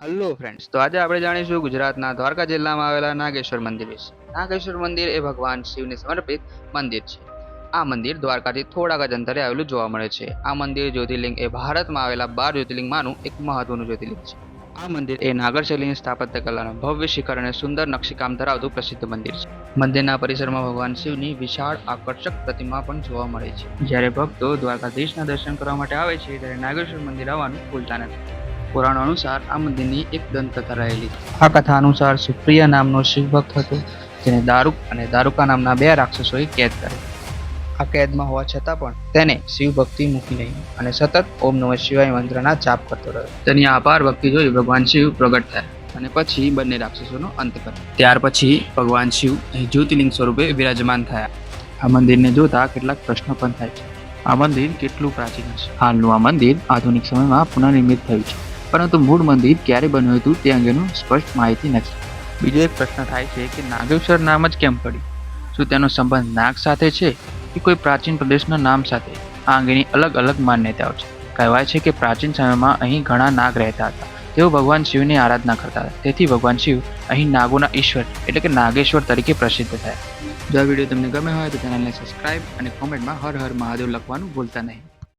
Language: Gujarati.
હેલો ફ્રેન્ડ્સ, તો આજે આપણે જાણીશું ગુજરાતના દ્વારકા જિલ્લામાં આવેલા નાગેશ્વર મંદિર વિશે. નાગેશ્વર મંદિર એ ભગવાન શિવને સમર્પિત મંદિર છે. આ મંદિર દ્વારકાથી થોડાક જ અંતરે આવેલું જોવા મળે છે. આ મંદિર જ્યોતિર્લિંગ એ ભારતમાં આવેલા 12 જ્યોતિર્લિંગમાંનું એક મહત્વનું જ્યોતિર્લિંગ છે. આ મંદિર એ નાગર શૈલીની સ્થાપત્ય કલાના ભવ્ય શિખર અને સુંદર નકશીકામ ધરાવતું પ્રસિદ્ધ મંદિર છે. મંદિરના પરિસરમાં ભગવાન શિવની વિશાળ આકર્ષક પ્રતિમા પણ જોવા મળે છે. જ્યારે ભક્તો દ્વારકાધીશના દર્શન કરવા માટે આવે છે ત્યારે નાગેશ્વર મંદિર આવવાનું ભૂલતા નથી. પુરાણો અનુસાર આ મંદિરની એક દંતકથા રહેલી છે. આ કથા અનુસાર સુપ્રિયા નામનો શિવભક્ત હતો, જેને દારૂક અને દારૂકા નામના બે રાક્ષસોએ કેદ કર્યો. આ કેદમાં હોવા છતાં પણ તેને શિવ ભક્તિ મૂકી નહીં અને સતત ઓમ નમઃ શિવાય મંત્રના જાપ કરતો રહ્યો. તેની અપાર ભક્તિ જોઈ ભગવાન શિવ પ્રગટ થયા અને પછી બંને રાક્ષસોનો અંત કર્યો. ત્યાર પછી ભગવાન શિવ અહીં જ્યોતિર્લિંગ સ્વરૂપે વિરાજમાન થયા. આ મંદિરને જોતા કેટલાક પ્રશ્નો પણ થાય છે. આ મંદિર કેટલું પ્રાચીન હશે? હાલનું આ મંદિર આધુનિક સમયમાં પુનર્નિર્મિત થયું છે, પરંતુ મૂળ મંદિર ક્યારે બન્યું હતું તે અંગેનું સ્પષ્ટ માહિતી નથી. બીજો એક પ્રશ્ન થાય છે કે નાગેશ્વર નામ જ કેમ પડ્યું? શું તેનો સંબંધ નાગ સાથે છે કે કોઈ પ્રાચીન પ્રદેશના નામ સાથે? આ અંગેની અલગ અલગ માન્યતાઓ છે. કહેવાય છે કે પ્રાચીન સમયમાં અહીં ઘણા નાગ રહેતા હતા. તેઓ ભગવાન શિવની આરાધના કરતા હતા. તેથી ભગવાન શિવ અહીં નાગોના ઈશ્વર એટલે કે નાગેશ્વર તરીકે પ્રસિદ્ધ થયા. જો આ વિડીયો તમને ગમે હોય તો ચેનલને સબસ્ક્રાઇબ અને કોમેન્ટમાં હર હર મહાદેવ લખવાનું ભૂલતા નહીં.